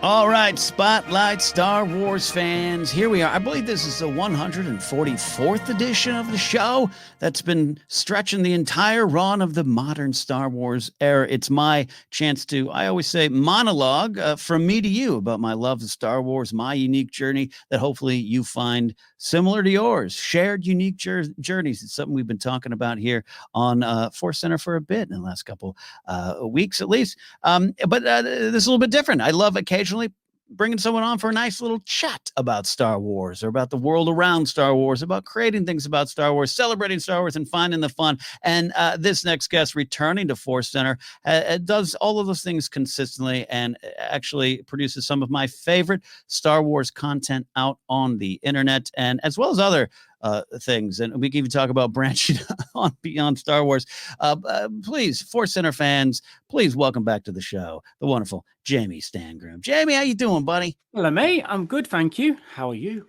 All right, Spotlight Star Wars fans, here we are. I believe this is the 144th edition of the show that's been stretching the entire run of the modern Star Wars era. It's my chance to, I always say, monologue from me to you about my love of Star Wars, my unique journey that hopefully you find similar to yours. Shared unique journeys. It's something we've been talking about here on ForceCenter for a bit in the last couple weeks at least. But this is a little bit different. I love occasionally bringing someone on for a nice little chat about Star Wars or about the world around Star Wars, about creating things about Star Wars, celebrating Star Wars, and finding the fun. And this next guest, returning to ForceCenter, does all of those things consistently and actually produces some of my favorite Star Wars content out on the internet, and as well as other things. And we can even talk about branching on beyond Star Wars. Please, ForceCenter fans, please welcome back to the show the wonderful Jamie Stangroom. Jamie, how you doing, buddy? Hello, mate. I'm good, thank you. How are you?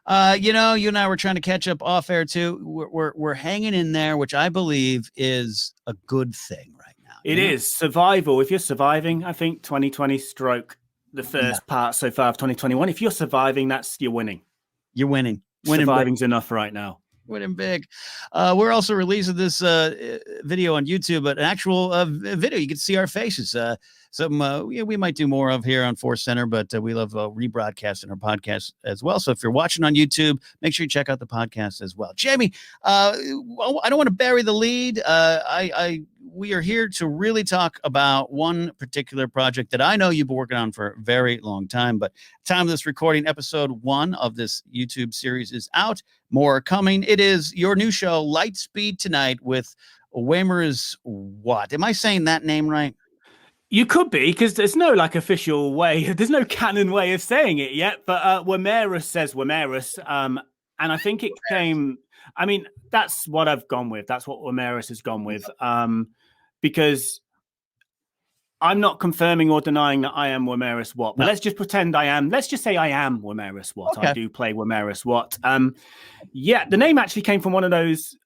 You and I were trying to catch up off air too. We're hanging in there, which I believe is a good thing right now. It is survival. If you're surviving, I think 2020 stroke the first part so far of 2021. If you're surviving, you're winning. You're winning. Surviving's enough right now. Winning big. We're also releasing this video on YouTube, but an actual video. You can see our faces. Something we might do more of here on ForceCenter, but we love rebroadcasting our podcast as well. So if you're watching on YouTube, make sure you check out the podcast as well. Jamie, I don't want to bury the lead. We are here to really talk about one particular project that I know you've been working on for a very long time, but time of this recording, episode 1 of this YouTube series is out. More are coming. It is your new show, Lightspeed, tonight with Wameres. What? Am I saying that name right? You could be, because there's no official way. There's no canon way of saying it yet. But Wameres says Wameres, and I think it came. I mean, that's what I've gone with. That's what Wameres has gone with, because I'm not confirming or denying that I am Wameres Watt. But let's just pretend I am. Let's just say I am Wameres Watt. Okay. I do play Wameres Watt. Yeah, the name actually came from one of those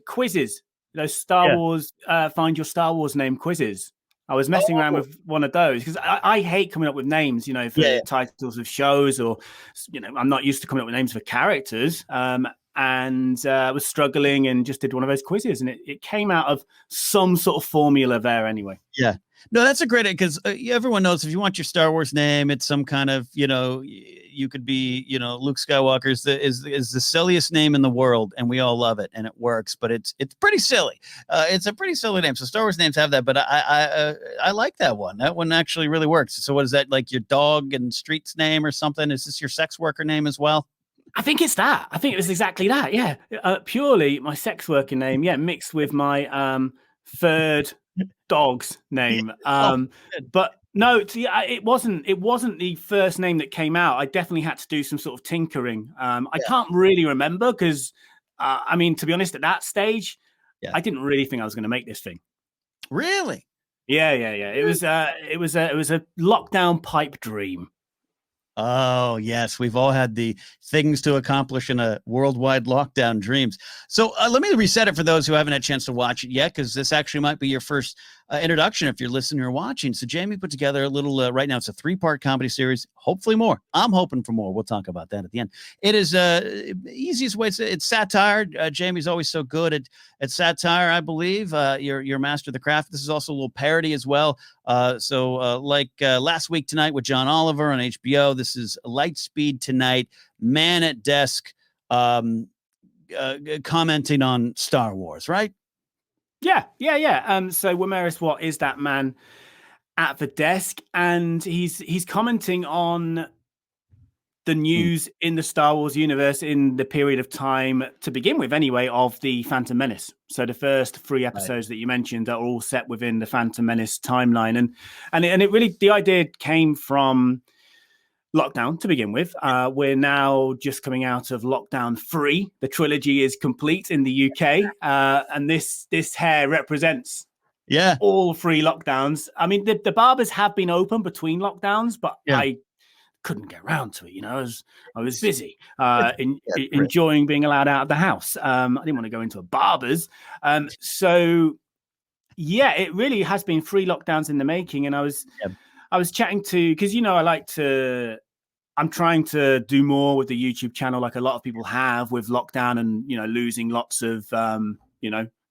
quizzes, those Star Wars Find Your Star Wars Name quizzes. I was messing around with one of those because I hate coming up with names, for titles of shows, or, I'm not used to coming up with names for characters. And I was struggling and just did one of those quizzes, and it came out of some sort of formula there anyway. Yeah. No, that's a great, because everyone knows if you want your Star Wars name, it's some kind of, you could be, Luke Skywalker is the silliest name in the world, and we all love it, and it works, but it's pretty silly. It's a pretty silly name. So Star Wars names have that, but I like that one. That one actually really works. So what is that, like your dog and street's name or something? Is this your sex worker name as well? I think it's that. I think it was exactly that. Yeah. Purely my sex worker name. Yeah. Mixed with my third dog's name. But no, it wasn't the first name that came out. I definitely had to do some sort of tinkering. I can't really remember because, to be honest, at that stage, I didn't really think I was going to make this thing. Really? Yeah. It was a lockdown pipe dream. Oh, yes. We've all had the things to accomplish in a worldwide lockdown dreams. So let me reset it for those who haven't had a chance to watch it yet, because this actually might be your first introduction if you're listening or watching. So Jamie put together a little, right now it's a 3-part comedy series, hopefully more. I'm hoping for more. We'll talk about that at the end. It is easiest way. It's satire. Jamie's always so good at satire, I believe. You're a master of the craft. This is also a little parody as well. Like last week tonight with John Oliver on HBO, this is Lightspeed tonight, man at desk, commenting on Star Wars, right? Yeah. So Wameres Watt is that man at the desk, and he's commenting on the news in the Star Wars universe in the period of time, to begin with anyway, of the Phantom Menace. So the first 3 episodes that you mentioned are all set within the Phantom Menace timeline. And it really, the idea came from lockdown to begin with. We're now just coming out of lockdown 3. The trilogy is complete in the UK. And this hair represents all 3 lockdowns. I mean, the barbers have been open between lockdowns, but I couldn't get around to it. I was busy enjoying being allowed out of the house. I didn't want to go into a barber's. So yeah, it really has been 3 lockdowns in the making. And I was chatting to, because I'm trying to do more with the YouTube channel, like a lot of people have with lockdown and losing lots of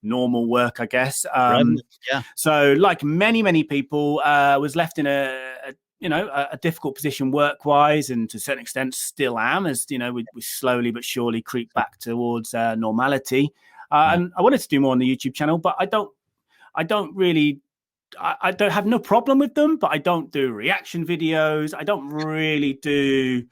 normal work, I guess. Yeah. So, like many people, was left in a difficult position work-wise, and to a certain extent still am, as we slowly but surely creep back towards normality. And I wanted to do more on the YouTube channel, but I don't really. I don't have no problem with them, but I don't do reaction videos. I don't really do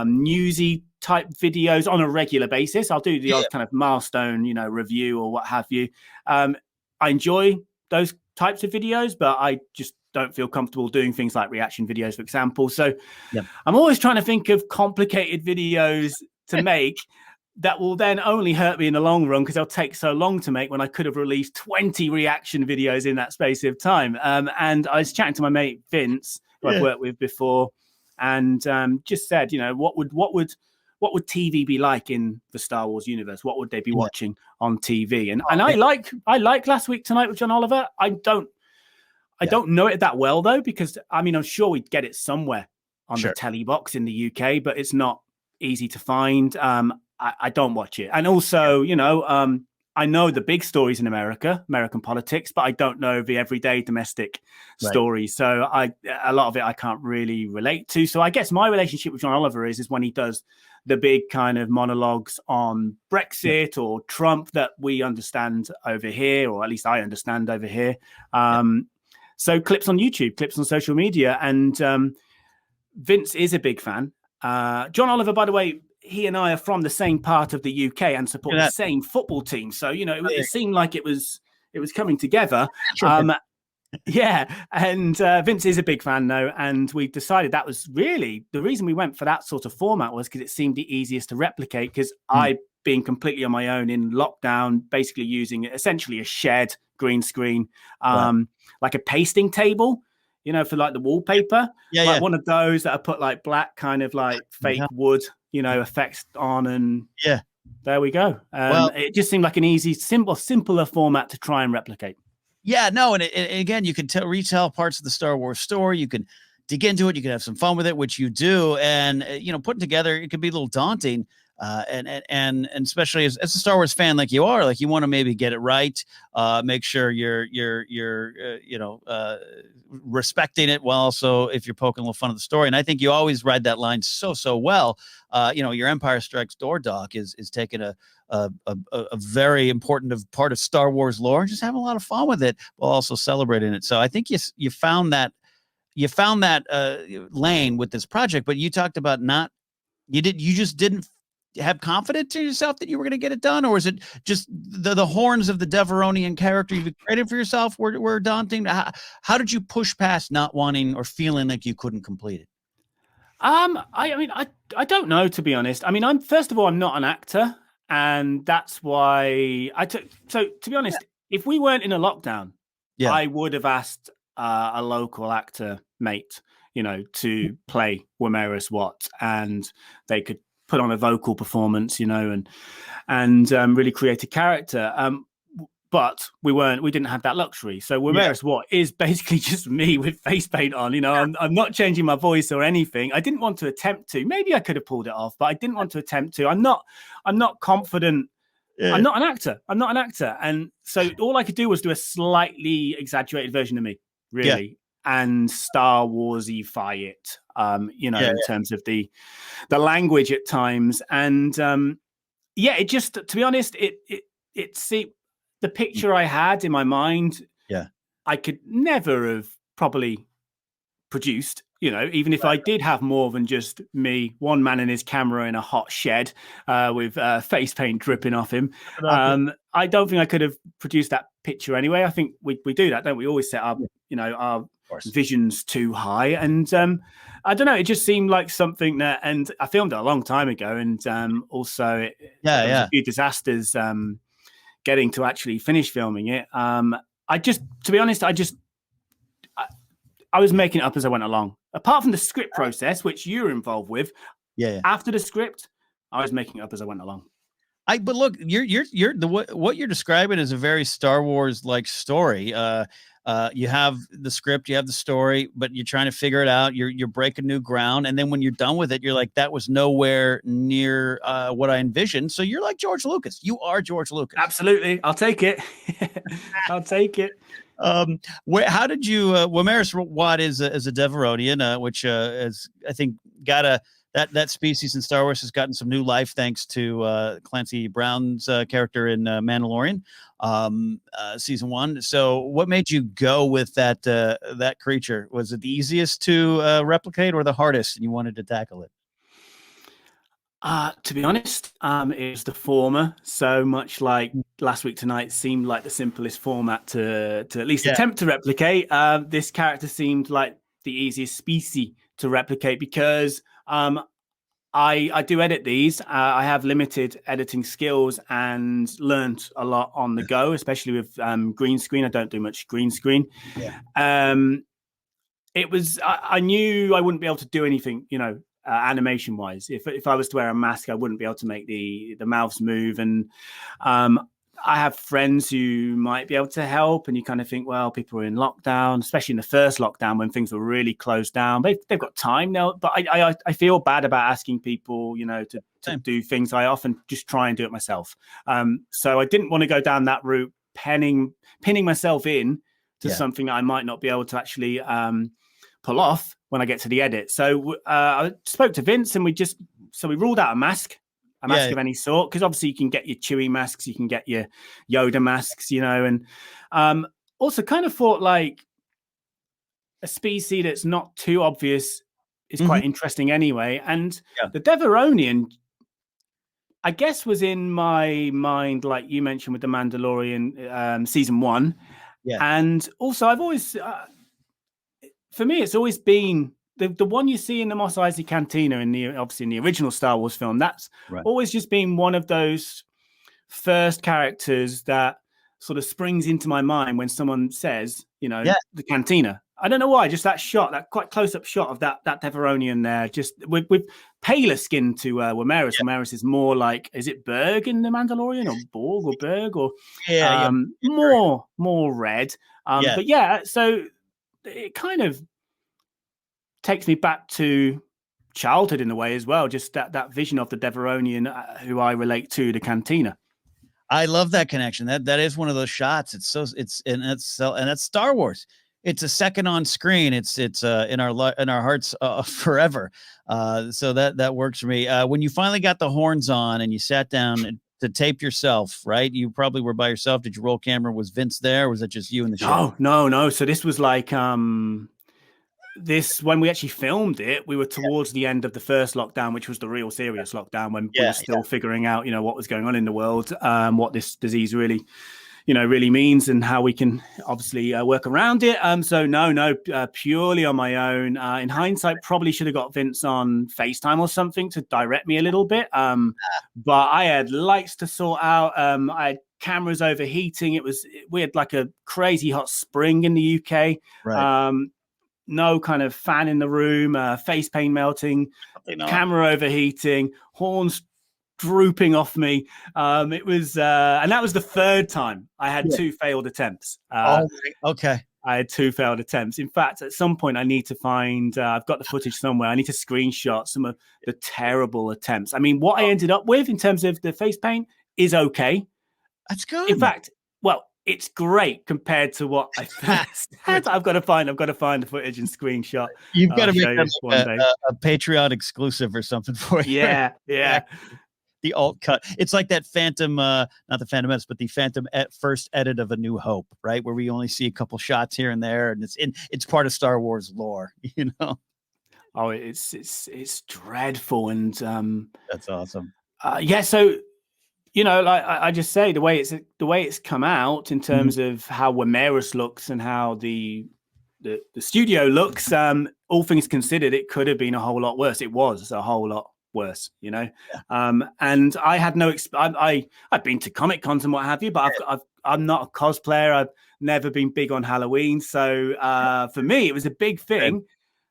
newsy type videos on a regular basis. I'll do the odd kind of milestone, review or what have you. I enjoy those types of videos, but I just don't feel comfortable doing things like reaction videos, for example. So I'm always trying to think of complicated videos to make that will then only hurt me in the long run, because they'll take so long to make when I could have released 20 reaction videos in that space of time. And I was chatting to my mate Vince, who I've worked with before, and just said, what would TV be like in the Star Wars universe? What would they be watching on TV? And I like Last Week Tonight with John Oliver. I don't know it that well though, because I'm sure we'd get it somewhere on the telly box in the UK, but it's not easy to find. I don't watch it. And also, I know the big stories in American politics, but I don't know the everyday domestic stories. So a lot of it I can't really relate to. So I guess my relationship with John Oliver is when he does the big kind of monologues on Brexit or Trump that we understand over here, or at least I understand over here. So clips on YouTube, clips on social media. And Vince is a big fan. John Oliver, by the way, he and I are from the same part of the UK and support the same football team. So, it seemed like it was coming together. And Vince is a big fan though. And we decided that was really the reason we went for that sort of format, was because it seemed the easiest to replicate, because I, being completely on my own in lockdown, basically using essentially a shared green screen, like a pasting table, for like the wallpaper, one of those that I put like black kind of like fake wood, effects on, and there we go. It just seemed like an easy, simpler format to try and replicate. Yeah, no, and again, you can retell parts of the Star Wars story. You can dig into it. You can have some fun with it, which you do, and putting together it can be a little daunting. And especially as a Star Wars fan like you are, like you want to maybe get it right, make sure you're respecting it, while also if you're poking a little fun of the story. And I think you always ride that line so well. Your Empire Strikes Door doc is taking a very important part of Star Wars lore, and just having a lot of fun with it while also celebrating it. So I think you found that lane with this project, but you talked about you just didn't have confidence in yourself that you were going to get it done, or is it just the horns of the Devaronian character you've created for yourself were daunting? How did you push past not wanting or feeling like you couldn't complete it? I don't know, to be honest. First of all, I'm not an actor, and that's why so to be honest, if we weren't in a lockdown, I would have asked a local actor mate, to play Wameres Watt, and they could put on a vocal performance, and really create a character. But we didn't have that luxury. So Wameres Watt is basically just me with face paint on. I'm not changing my voice or anything. I didn't want to attempt to. Maybe I could have pulled it off, but I didn't want to attempt to. I'm not confident. I'm not an actor. And so all I could do was do a slightly exaggerated version of me, really. And Star Warsify it, in terms of the language at times. And it just, to be honest, the picture I had in my mind, I could never have probably produced, even if I did have more than just me, one man and his camera in a hot shed with face paint dripping off him. I don't think I could have produced that picture anyway. I think we do that, don't we? Always set up, our visions too high. And I don't know, it just seemed like something that, and I filmed it a long time ago. And also there was a few disasters getting to actually finish filming it. To be honest, I was making it up as I went along. Apart from the script process, which you're involved with, after the script, I was making it up as I went along. But look, what you're describing is a very Star Wars like story. You have the script, you have the story, but you're trying to figure it out. You're breaking new ground, and then when you're done with it, you're like, that was nowhere near what I envisioned. So you're like George Lucas. You are George Lucas. Absolutely, I'll take it. I'll take it. How did you Wameres Watt is a Devaronian, which is, I think, got a that species in Star Wars has gotten some new life thanks to Clancy Brown's character in Mandalorian season 1. So what made you go with that creature? Was it the easiest to replicate or the hardest, and you wanted to tackle it? To be honest, it was the former. So much like Last Week Tonight seemed like the simplest format to at least attempt to replicate. This character seemed like the easiest species to replicate because I do edit these. I have limited editing skills and learned a lot on the go, especially with green screen. I don't do much green screen. It was, I knew I wouldn't be able to do anything, animation wise. If I was to wear a mask, I wouldn't be able to make the mouths move. And I have friends who might be able to help, and you kind of think, well, people are in lockdown, especially in the first lockdown when things were really closed down. They've got time now, but I feel bad about asking people, to do things. I often just try and do it myself. So I didn't want to go down that route, pinning myself in to something that I might not be able to actually pull off when I get to the edit. So I spoke to Vince, and we ruled out a mask of any sort, because obviously you can get your Chewie masks, you can get your Yoda masks, and also kind of thought like a species that's not too obvious is quite interesting anyway. And the Devaronian, I guess, was in my mind, like you mentioned with the Mandalorian season 1. And also I've always for me it's always been the one you see in the Mos Eisley Cantina obviously in the original Star Wars film. That's always just been one of those first characters that sort of springs into my mind when someone says, the Cantina. I don't know why, just that shot, that quite close-up shot of that Devaronian there, just with paler skin to Wameres. Wameres is more like, is it Berg in the Mandalorian, or Borg or Berg, or more red. But so it kind of takes me back to childhood in a way as well, just that vision of the Devaronian who I relate to, the Cantina. I love that connection. That is one of those shots. It's that's Star Wars. It's a second on screen. It's in our hearts forever. So that works for me. When you finally got the horns on and you sat down to tape yourself, right? You probably were by yourself. Did you roll camera? Was Vince there? Or was it just you and the show? No. So this was like when we actually filmed it, we were towards the end of the first lockdown, which was the real serious lockdown, when we were still figuring out, what was going on in the world, what this disease really means, and how we can obviously work around it. So no, purely on my own. In hindsight, probably should have got Vince on FaceTime or something to direct me a little bit. But I had lights to sort out. I had cameras overheating. We had like a crazy hot spring in the UK. Right. No kind of fan in the room, face paint melting, camera overheating, horns drooping off me. It was, and that was the third time I had 2 failed attempts. Okay. I had 2 failed attempts. In fact, at some point I need to find, I've got the footage somewhere. I need to screenshot some of the terrible attempts. I mean, what I ended up with in terms of the face paint is okay. That's good. In fact, it's great compared to what I first had. I've got to find the footage and screenshot. You've got to make that a Patreon exclusive or something for you. Yeah. The alt cut. It's like that Phantom, not the Phantom Menace, but the Phantom first edit of A New Hope, right? Where we only see a couple shots here and there, and it's part of Star Wars lore, Oh, it's dreadful, and that's awesome. So like I just say, the way it's come out in terms of how Wameres looks and how the studio looks, all things considered, it could have been a whole lot worse. It was a whole lot worse, and I had no I've been to Comic Cons and what have you, but I'm not a cosplayer. I've never been big on Halloween, so for me it was a big thing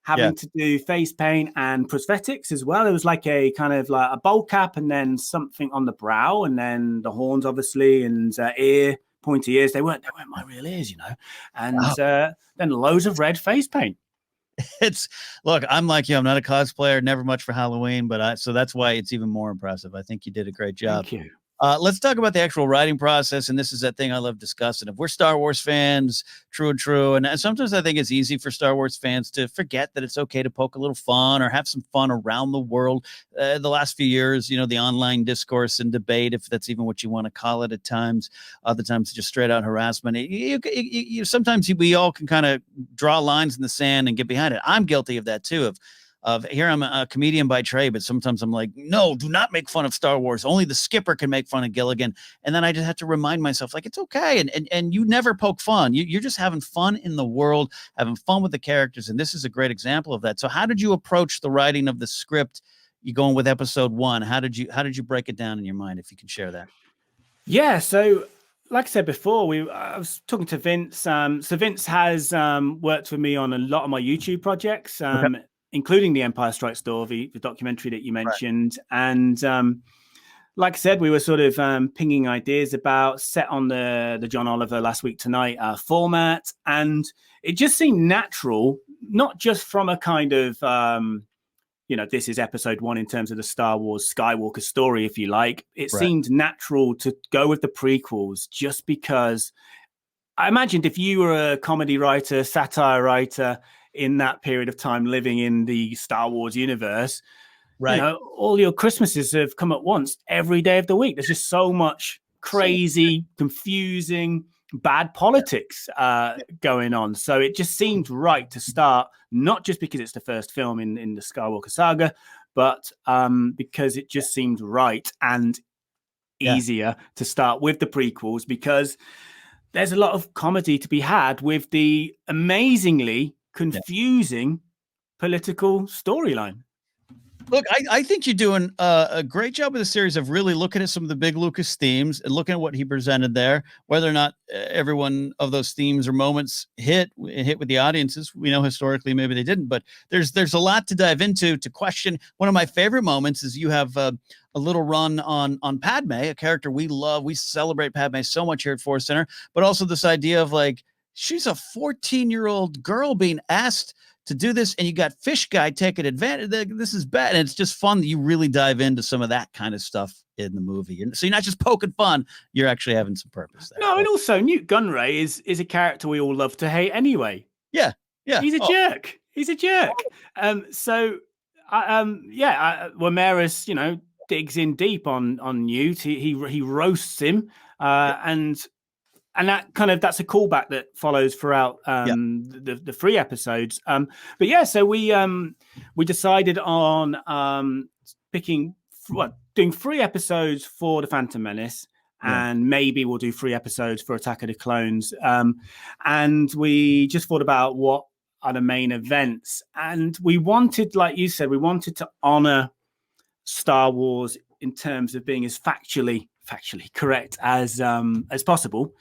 having to do face paint and prosthetics as well. It was like a kind of like a bowl cap and then something on the brow, and then the horns obviously, and ear pointy ears. They weren't my real ears, you know. And Wow. then loads of red face paint. Look, I'm like you. I'm not a cosplayer, never much for Halloween, but so that's why it's even more impressive. I think you did a great job. Thank you. Let's talk about the actual writing process. And this is that thing I love discussing. If we're Star Wars fans, true. And sometimes I think it's easy for Star Wars fans to forget that it's okay to poke a little fun or have some fun around the world. The last few years, you know, the online discourse and debate, if that's even what you want to call it at times, other times just straight out harassment. Sometimes we all can kind of draw lines in the sand and get behind it. I'm guilty of that too, of here I'm a comedian by trade, but sometimes I'm like, no, do not make fun of Star Wars. Only the skipper can make fun of Gilligan. And then I just have to remind myself, like, it's okay. And you never poke fun. You're just having fun in the world, having fun with the characters. And this is a great example of that. So how did you approach the writing of the script? You going with episode 1? How did you break it down in your mind, if you can share that? Yeah, so like I said before, I was talking to Vince. So Vince has worked with me on a lot of my YouTube projects, including The Empire Strikes Door, the documentary that you mentioned. Right. And like I said, we were sort of pinging ideas about, set on the John Oliver Last Week Tonight format. And it just seemed natural, not just from a kind of, this is episode 1 in terms of the Star Wars Skywalker story, if you like. It seemed natural to go with the prequels just because I imagined if you were a comedy writer, satire writer in that period of time living in the Star Wars universe, you know, all your Christmases have come at once every day of the week. There's just so much crazy, confusing, bad politics going on. So it just seemed right to start, not just because it's the first film in the Skywalker saga, but because it just seemed right and easier to start with the prequels, because there's a lot of comedy to be had with the amazingly confusing political storyline. Look, I think you're doing a great job with the series of really looking at some of the big Lucas themes and looking at what he presented there. Whether or not every one of those themes or moments hit with the audiences, we know historically maybe they didn't, but there's a lot to dive into, to question. One of my favorite moments is you have a little run on Padme, a character we love. We celebrate Padme so much here at ForceCenter, but also this idea of, like, she's a 14-year-old girl being asked to do this, and you got Fish Guy taking advantage. This is bad, and it's just fun that you really dive into some of that kind of stuff in the movie. And so you're not just poking fun; you're actually having some purpose there. No, and also Newt Gunray is a character we all love to hate anyway. Yeah, he's a jerk. He's a jerk. Wameres, digs in deep on Newt. He roasts him, and that's a callback that follows throughout the 3 episodes. So we decided on doing 3 episodes for The Phantom Menace, and maybe we'll do 3 episodes for Attack of the Clones. And we just thought about what are the main events, and we wanted, like you said, to honor Star Wars in terms of being as factually correct as possible.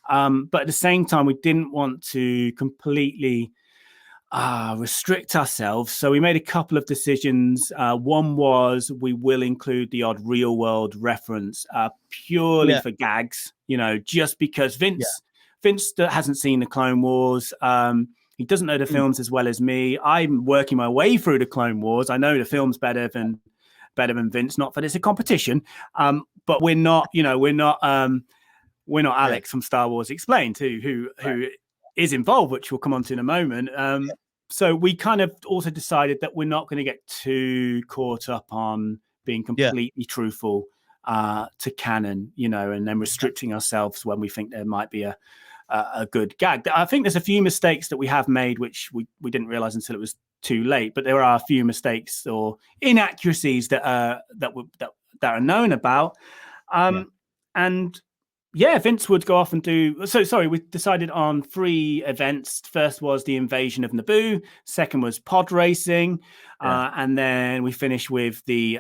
But at the same time, we didn't want to completely restrict ourselves. So we made a couple of decisions. One was we will include the odd real world reference purely for gags, just because Vince hasn't seen the Clone Wars. He doesn't know the films as well as me. I'm working my way through the Clone Wars. I know the films better than Vince, not that it's a competition. But we're not Alex from Star Wars Explained, who is involved, which we'll come on to in a moment. So we kind of also decided that we're not going to get too caught up on being completely truthful to canon, and then restricting ourselves when we think there might be a good gag. I think there's a few mistakes that we have made, which we didn't realize until it was too late. But there are a few mistakes or inaccuracies that are known about. And Vince would go off and do. So sorry, we decided on 3 events. First was the invasion of Naboo. Second was pod racing, and then we finished with the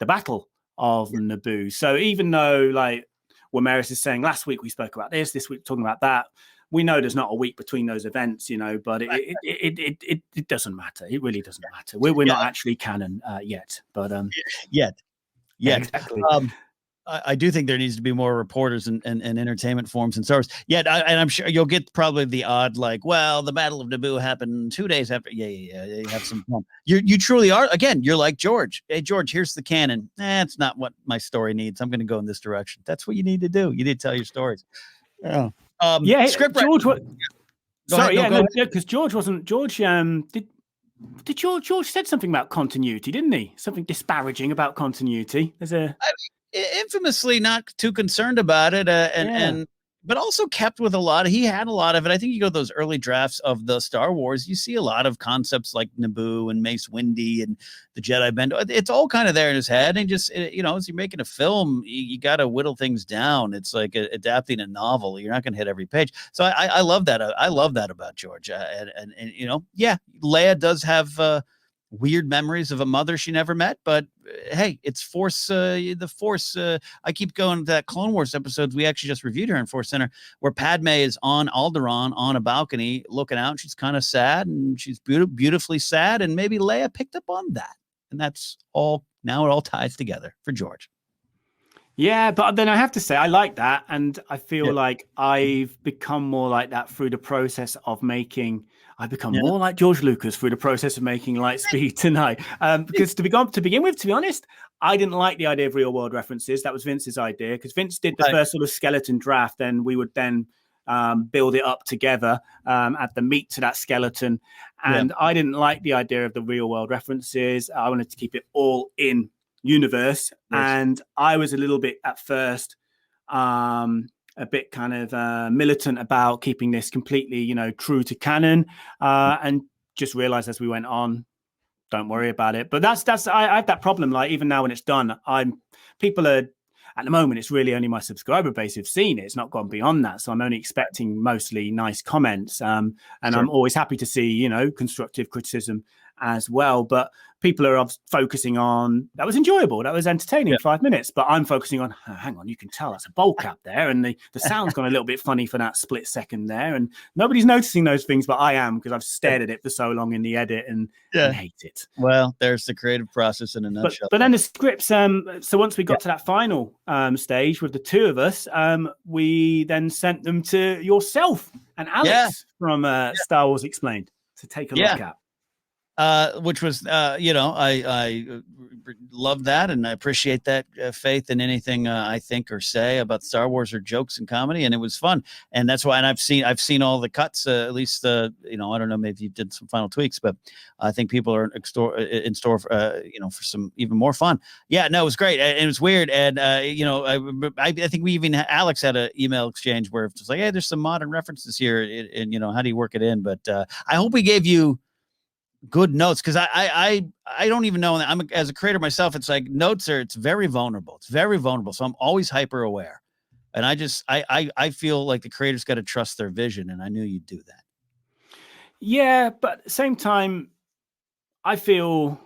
battle of Naboo. So even though, like, Wameres is saying, last week we spoke about this week talking about that, we know there's not a week between those events, but it doesn't matter. It really doesn't matter. We're not actually canon yet, but yet. Exactly. I do think there needs to be more reporters and entertainment forums and stars. Yeah, and I'm sure you'll get probably the odd like, well, the Battle of Naboo happened 2 days after. Yeah. You have some fun. You truly are. Again, you're like George. Hey, George, here's the canon. It's not what my story needs. I'm going to go in this direction. That's what you need to do. You need to tell your stories. Yeah. Script George. Sorry, because George wasn't. George did George said something about continuity, didn't he? Something disparaging about continuity. Infamously not too concerned about it, but also kept with a lot. He had a lot of it. I think you go to those early drafts of the Star Wars, you see a lot of concepts like Naboo and Mace Windy and the Jedi Bend. It's all kind of there in his head. And just, as you're making a film, you got to whittle things down. It's like adapting a novel. You're not going to hit every page. So I love that. I love that about George. Leia does have weird memories of a mother she never met, but hey, it's Force. The Force. I keep going to that Clone Wars episodes we actually just reviewed here in ForceCenter, where Padme is on Alderaan on a balcony looking out. And she's kind of sad, and she's beautifully sad, and maybe Leia picked up on that, and that's all. Now it all ties together for George. Yeah, but then I have to say I like that, and I feel like I've become more like that through the process of making. I've become more like George Lucas through the process of making Lightspeed tonight. Because to begin with, to be honest, I didn't like the idea of real world references. That was Vince's idea, because Vince did the first sort of skeleton draft, and we would then build it up together, add the meat to that skeleton. And I didn't like the idea of the real world references. I wanted to keep it all in universe. And I was a little bit at first a bit kind of militant about keeping this completely, true to canon, and just realized as we went on, don't worry about it. But that's I have that problem. Like even now when it's done, people are at the moment, it's really only my subscriber base who've seen it. It's not gone beyond that. So I'm only expecting mostly nice comments. And I'm always happy to see, constructive criticism as well. But people are focusing on, that was enjoyable, that was entertaining, 5 minutes. But I'm focusing on, hang on, you can tell that's a bowl cap there. And the sound's gone a little bit funny for that split second there. And nobody's noticing those things, but I am, because I've stared at it for so long in the edit and hate it. Well, there's the creative process in a nutshell. But then the scripts, so once we got to that final stage with the two of us, we then sent them to yourself and Alex from Star Wars Explained to take a look at. Which was, I love that, and I appreciate that faith in anything I think or say about Star Wars or jokes and comedy, and it was fun, and that's why. And I've seen all the cuts. At least, I don't know, maybe you did some final tweaks, but I think people are in store for, for some even more fun. Yeah, no, it was great, and it was weird, and I think we even Alex had an email exchange where it's like, hey, there's some modern references here, and how do you work it in? But I hope we gave you good notes, because I don't even know. I'm as a creator myself. It's like it's very vulnerable. It's very vulnerable. So I'm always hyper aware, and I feel like the creators got to trust their vision, and I knew you'd do that. Yeah, but at the same time, I feel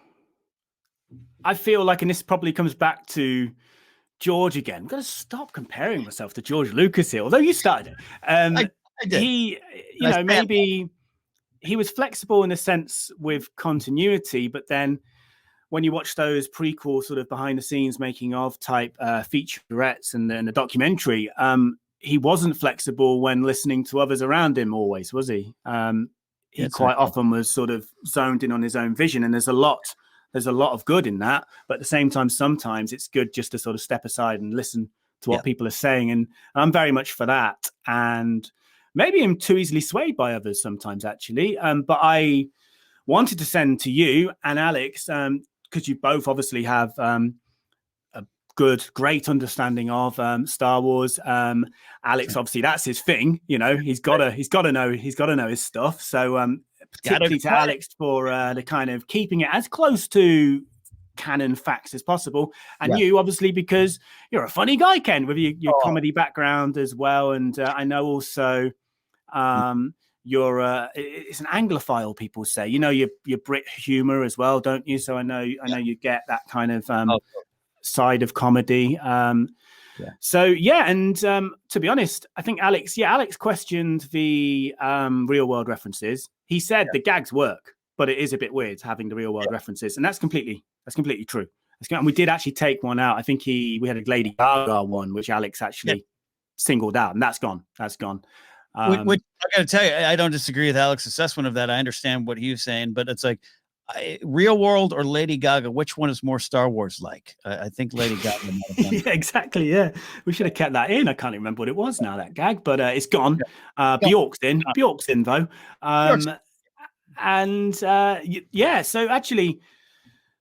like, and this probably comes back to George again. I'm gonna stop comparing myself to George Lucas here, although you started it. I did. He, maybe. He was flexible in a sense with continuity, but then when you watch those prequel sort of behind the scenes making of type featurettes and the documentary, he wasn't flexible when listening to others around him always, was he? He quite often was sort of zoned in on his own vision, and there's a lot of good in that. But at the same time, sometimes it's good just to sort of step aside and listen to what people are saying. And I'm very much for that. And maybe I'm too easily swayed by others sometimes, actually. But I wanted to send to you and Alex, because you both obviously have a great understanding of Star Wars. Alex, obviously, that's his thing. He's got to know his stuff. So particularly to Alex for the kind of keeping it as close to canon facts as possible, and you obviously, because you're a funny guy, Ken, with your comedy background as well. And I know also you're it's an Anglophile, people say, your Brit humor as well, don't you? So I know you get that kind of side of comedy. So and to be honest, I think Alex questioned the real world references. He said the gags work, but it is a bit weird having the real world references, and that's completely true. And we did actually take one out. I think we had a Lady Gaga one, which Alex actually singled out, and that's gone. Which I got to tell you, I don't disagree with Alex's assessment of that. I understand what he was saying, but it's like Real World or Lady Gaga. Which one is more Star Wars like? I think Lady Gaga. Yeah, exactly. Yeah, we should have kept that in. I can't remember what it was now, that gag, but it's gone. Bjork's in. Bjork's in though. So actually,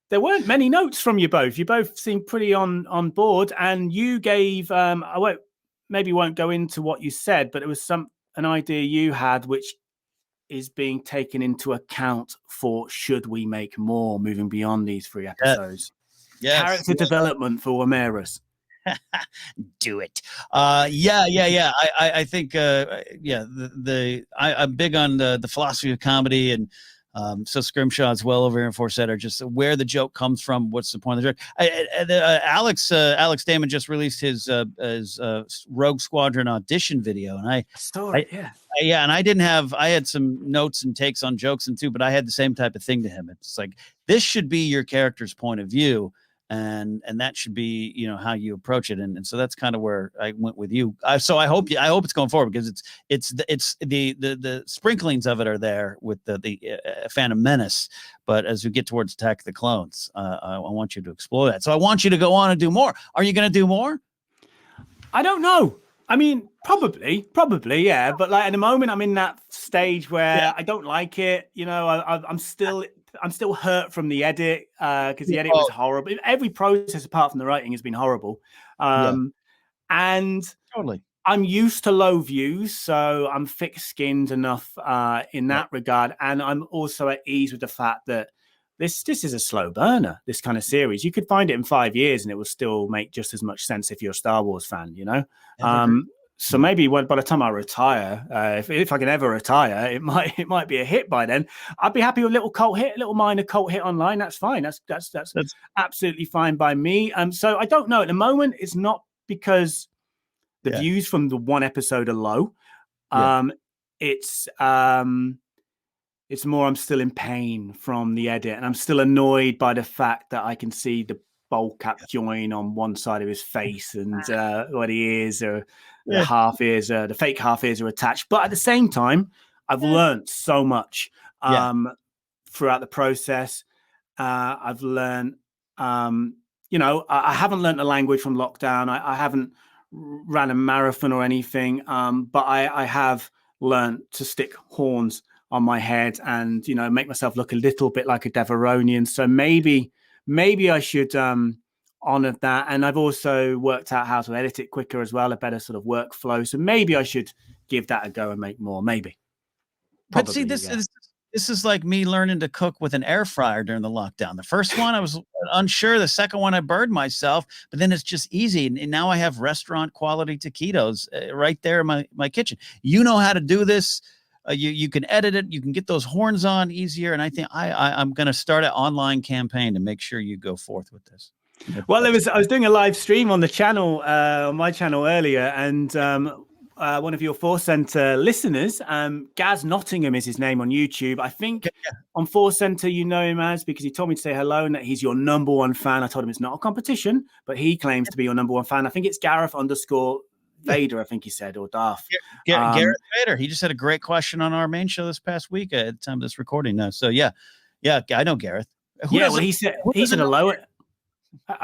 there weren't many notes from you both. You both seemed pretty on board, and you gave. I won't go into what you said, but it was an idea you had, which is being taken into account for should we make more moving beyond these 3 episodes. Yes. Character development for Wameres. Do it. I think I'm big on the philosophy of comedy, and so Scrimshaw as well over here in ForceCenter, just where the joke comes from, what's the point of the joke. Alex Damon just released his Rogue Squadron audition video, and I saw it. And I had some notes and takes on jokes and too, but I had the same type of thing to him. It's like, this should be your character's point of view, and that should be, how you approach it. And so that's kind of where I went with you. So I hope it's going forward, because it's the sprinklings of it are there with the Phantom Menace. But as we get towards Attack of the Clones, I want you to explore that. So I want you to go on and do more. Are you going to do more? I don't know. I mean, probably, yeah. But like at the moment, I'm in that stage where I don't like it. I'm still hurt from the edit, because the edit was horrible. Every process apart from the writing has been horrible. And totally, I'm used to low views, so I'm thick-skinned enough in that regard. And I'm also at ease with the fact that this is a slow burner, this kind of series. You could find it in 5 years and it will still make just as much sense if you're a Star Wars fan, So maybe by the time I retire, if I can ever retire, it might be a hit by then. I'd be happy with a little cult hit, a little minor cult hit online. That's fine. That's absolutely fine by me. So I don't know. At the moment, it's not because the views from the one episode are low. It's more I'm still in pain from the edit, and I'm still annoyed by the fact that I can see the bowl cap join on one side of his face, and where the ears are, the half ears, the fake half ears are attached. But at the same time, I've learned so much throughout the process. I've learned, I haven't learned the language from lockdown. I haven't ran a marathon or anything, but I have learned to stick horns on my head and, make myself look a little bit like a Devaronian. So maybe I should honor that. And I've also worked out how to edit it quicker as well, a better sort of workflow. So maybe I should give that a go and make more. Maybe. But see, this is like me learning to cook with an air fryer during the lockdown. The first one, I was unsure. The second one, I burned myself. But then it's just easy. And now I have restaurant quality taquitos right there in my kitchen. You know how to do this. You can edit it. You can get those horns on easier. And I think I'm going to start an online campaign to make sure you go forth with this. Well, I was doing a live stream on the channel, on my channel earlier, and one of your ForceCenter listeners, Gaz Nottingham is his name on YouTube. I think on ForceCenter you know him as, because he told me to say hello and that he's your number one fan. I told him it's not a competition, but he claims to be your number one fan. I think it's Gareth_Vader, I think he said, or Darth. Gareth Vader. He just had a great question on our main show this past week at the time of this recording now. So yeah, I know Gareth. He said hello.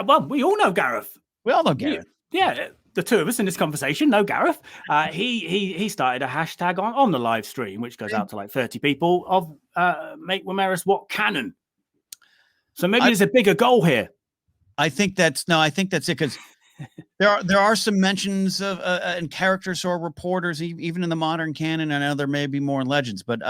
Well, we all know Gareth. We all know Gareth. Yeah, the two of us in this conversation know Gareth. He started a hashtag on the live stream, which goes out to like 30 people, of make Wameres what canon. So maybe there's a bigger goal here. I think that's it, because there are some mentions of and characters or reporters even in the modern canon. I know there may be more in Legends, but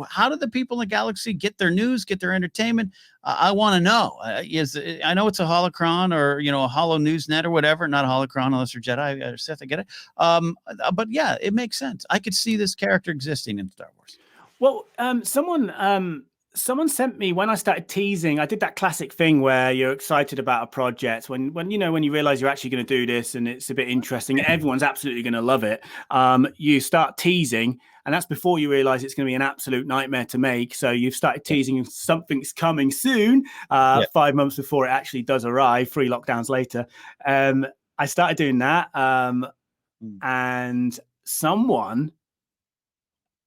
how do the people in the galaxy get their news, get their entertainment? I want to know. I know it's a holocron or a holo news net or whatever. Not a holocron unless you're Jedi or Sith. I get it. But yeah, it makes sense. I could see this character existing in Star Wars. Well, someone sent me, when I started teasing, I did that classic thing where you're excited about a project when you realize you're actually going to do this and it's a bit interesting and everyone's absolutely going to love it. You start teasing and that's before you realize it's going to be an absolute nightmare to make. So you've started teasing something's coming soon, 5 months before it actually does arrive, 3 lockdowns later. I started doing that, and someone,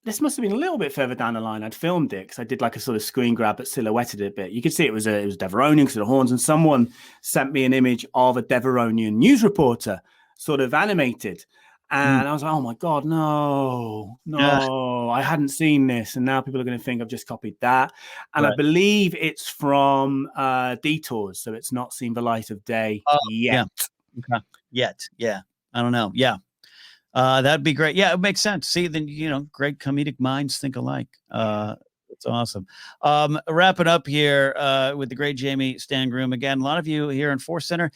this must have been a little bit further down the line, I'd filmed it because I did like a sort of screen grab that silhouetted it a bit. You could see it was Devaronian because of the horns, and someone sent me an image of a Devaronian news reporter, sort of animated. And I was like, oh my God, no, I hadn't seen this. And now people are going to think I've just copied that. And I believe it's from Detours. So it's not seen the light of day yet. Yeah. Okay. Yeah. I don't know. Yeah. That'd be great. Yeah, it makes sense. See, then, great comedic minds think alike. It's awesome. Wrapping up here with the great Jamie Stangroom. Again, a lot of you here in ForceCenter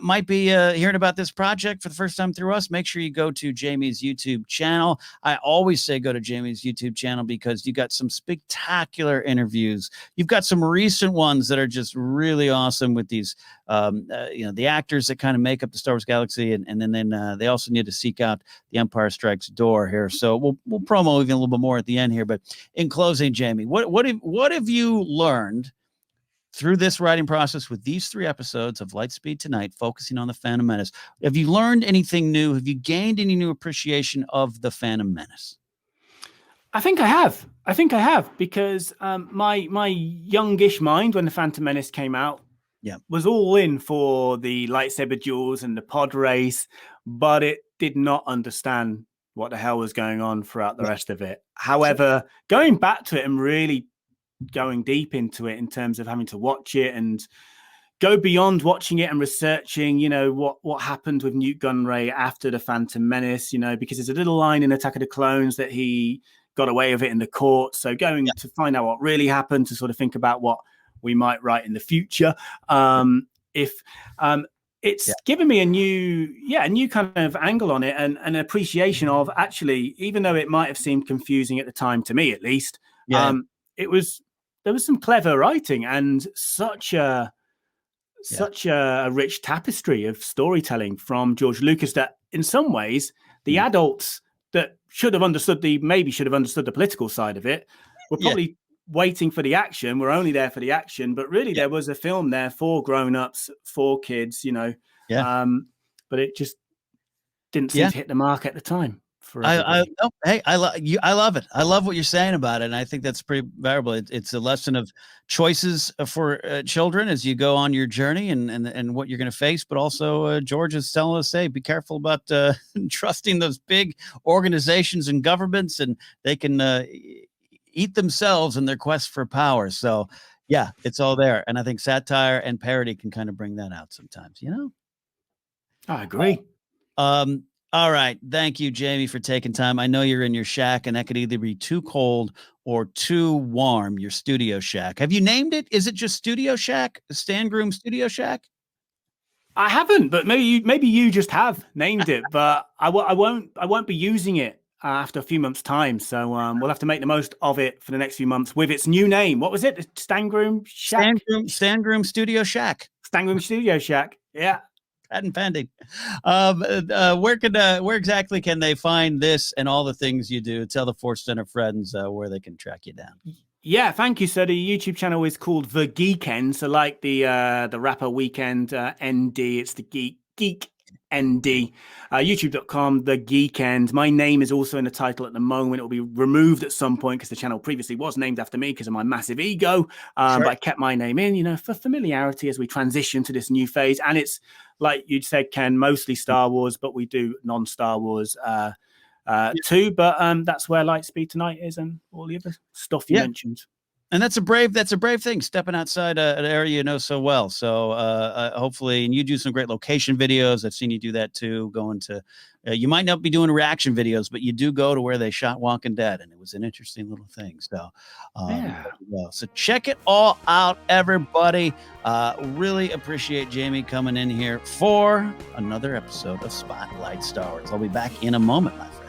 might be hearing about this project for the first time through us. Make sure you go to Jamie's YouTube channel. I always say go to Jamie's YouTube channel because you got some spectacular interviews. You've got some recent ones that are just really awesome with these, the actors that kind of make up the Star Wars galaxy, and then they also need to seek out The Empire Strikes Door here. So we'll promo even a little bit more at the end here. But in closing, Jamie, what have you learned through this writing process with these 3 episodes of Lightspeed Tonight, focusing on the Phantom Menace? Have you learned anything new? Have you gained any new appreciation of the Phantom Menace? I think I have because my youngish mind, when the Phantom Menace came out, was all in for the lightsaber duels and the pod race, but it did not understand what the hell was going on throughout the rest of it. However, going back to it and really going deep into it in terms of having to watch it and go beyond watching it and researching, what happened with Newt Gunray after the Phantom Menace, because there's a little line in Attack of the Clones that he got away with it in the court. So going to find out what really happened, to sort of think about what we might write in the future. It's given me a new kind of angle on it, and an appreciation of, actually, even though it might have seemed confusing at the time, to me at least, there was some clever writing and such a rich tapestry of storytelling from George Lucas that, in some ways, the adults that should have understood the political side of it were probably waiting for the action. We're only there for the action, but really there was a film there for grown-ups, for kids, but it just didn't seem to hit the mark at the time. I love it. I love what you're saying about it, and I think that's pretty valuable. It's a lesson of choices for children as you go on your journey, and what you're going to face. But also, George is telling us, hey, be careful about trusting those big organizations and governments, and they can eat themselves in their quest for power. So, yeah, it's all there, and I think satire and parody can kind of bring that out sometimes. I agree. All right. Thank you, Jamie, for taking time. I know you're in your shack, and that could either be too cold or too warm, your studio shack. Have you named it? Is it just Studio Shack? Stangroom Studio Shack? I haven't, but maybe you just have named it, but I won't be using it after a few months' time. So we'll have to make the most of it for the next few months with its new name. What was it? Stangroom Shack? Stangroom Studio Shack. Stangroom Studio Shack. Yeah. Patent pending. Where exactly can they find this and all the things you do? Tell the ForceCenter friends where they can track you down. Yeah, thank you. So the YouTube channel is called The Geekend. So like the rapper Weekend, ND, it's the Geek ND. YouTube.com, The Geekend. My name is also in the title at the moment. It will be removed at some point because the channel previously was named after me because of my massive ego. But I kept my name in, for familiarity as we transition to this new phase. And it's, like you said, Ken, mostly Star Wars, but we do non-Star Wars too. But that's where Lightspeed Tonight is, and all the other stuff you mentioned. And that's a brave thing, stepping outside an area you know so well. So hopefully, and you do some great location videos. I've seen you do that too. Going to, you might not be doing reaction videos, but you do go to where they shot Walking Dead, and it was an interesting little thing. So, so check it all out, everybody. Really appreciate Jamie coming in here for another episode of Spotlight Star Wars. I'll be back in a moment, my friend.